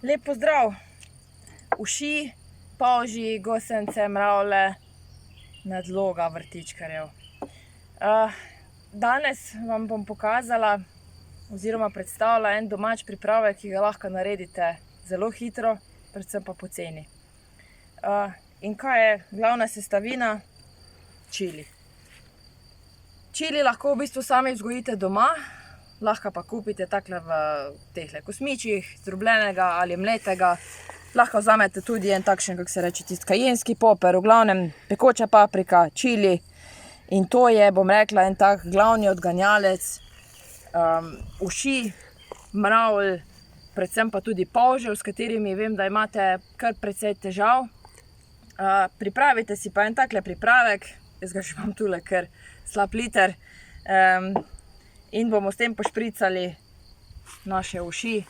Lep pozdrav! Uši, polži, gosence, mravlje, nadloga vrtičkarjev. Danes vam bom pokazala oziroma predstavila en domač pripravek, ki ga lahko naredite zelo hitro, predvsem pa poceni. In kaj je glavna sestavina? Čili. Čili lahko v bistvu sami vzgojite doma, lahko pa kupite takle v tehle kosmičih, zdrobljenega ali mletega. Lahko vzamete tudi en takšen, kako se reče, tisti kajenski poper, v glavnem pekoča paprika, čili. In to je, bom rekla, en tak glavni odganjalec uši, mravlj, predvsem pa tudi polžev, s katerimi vem, da imate kar precej težav. Pripravite si pa en takle pripravek, jaz ga še imam tule kar slab liter, in bomo s tem pošpricali naše uši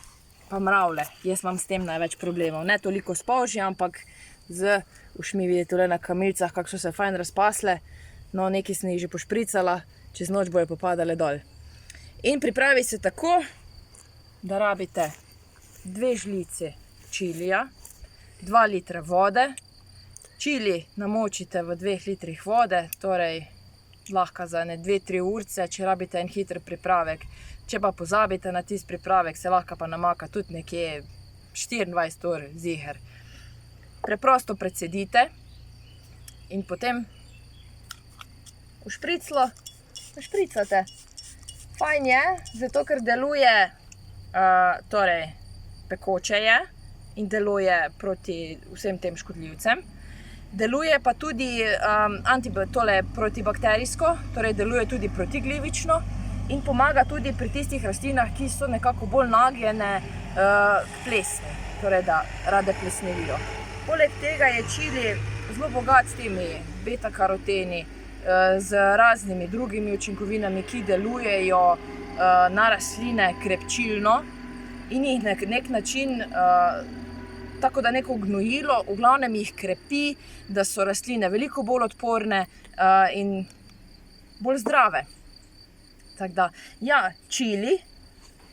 pa mravlje. Jaz imam s tem največ problemov, ne toliko s polži, ampak z ušmi, vidite tule na kamilcah, kako so se fajn razpasle. No, nekaj sem jih že pošpricala, čez noč bojo popadale dol. In pripravi se tako, da rabite 2 žlici čilija, 2 litra vode. Čili namočite v 2 litrih vode, torej lahko za 2-3 urce, če rabite en hiter pripravek. Če pa pozabite na tisti pripravek, se lahko pa namaka tudi nekje 24 ur ziher. Preprosto precedite in potem v špriclo špricate. Fajn je, zato ker deluje, torej pekoče je in deluje proti vsem tem škodljivcem. Deluje pa tudi protibakterijsko, torej deluje tudi protiglivično in pomaga tudi pri tistih rastlinah, ki so nekako bolj nagnjene k plesni, torej da rade plesnevijo. Poleg tega je čili zelo bogat s temi beta-karoteni, z raznimi drugimi učinkovinami, ki delujejo na rastline krepčilno in jih na nek način, tako da neko gnojilo, v glavnem jih krepi, da so rastline veliko bolj odporne in bolj zdrave. Tako da, ja, čili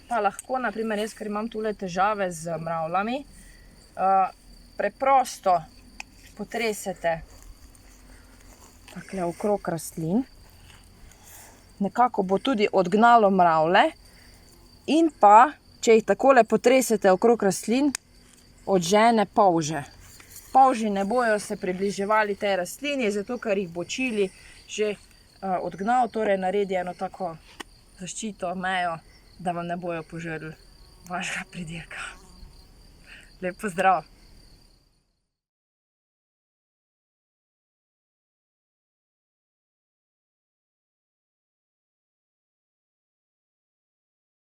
pa lahko, na primer jaz, ker imam tule težave z mravljami, preprosto potresete takle okrog rastlin. Nekako bo tudi odgnalo mravlje in pa, če jih takole potresete okrog rastlin, odžene polže. Polži ne bojo se približevali tej rastlini, zato ker jih bo čili že odgnal, torej naredi eno tako zaščito, mejo, da vam ne bojo požrli vašega pridelka. Lep pozdrav!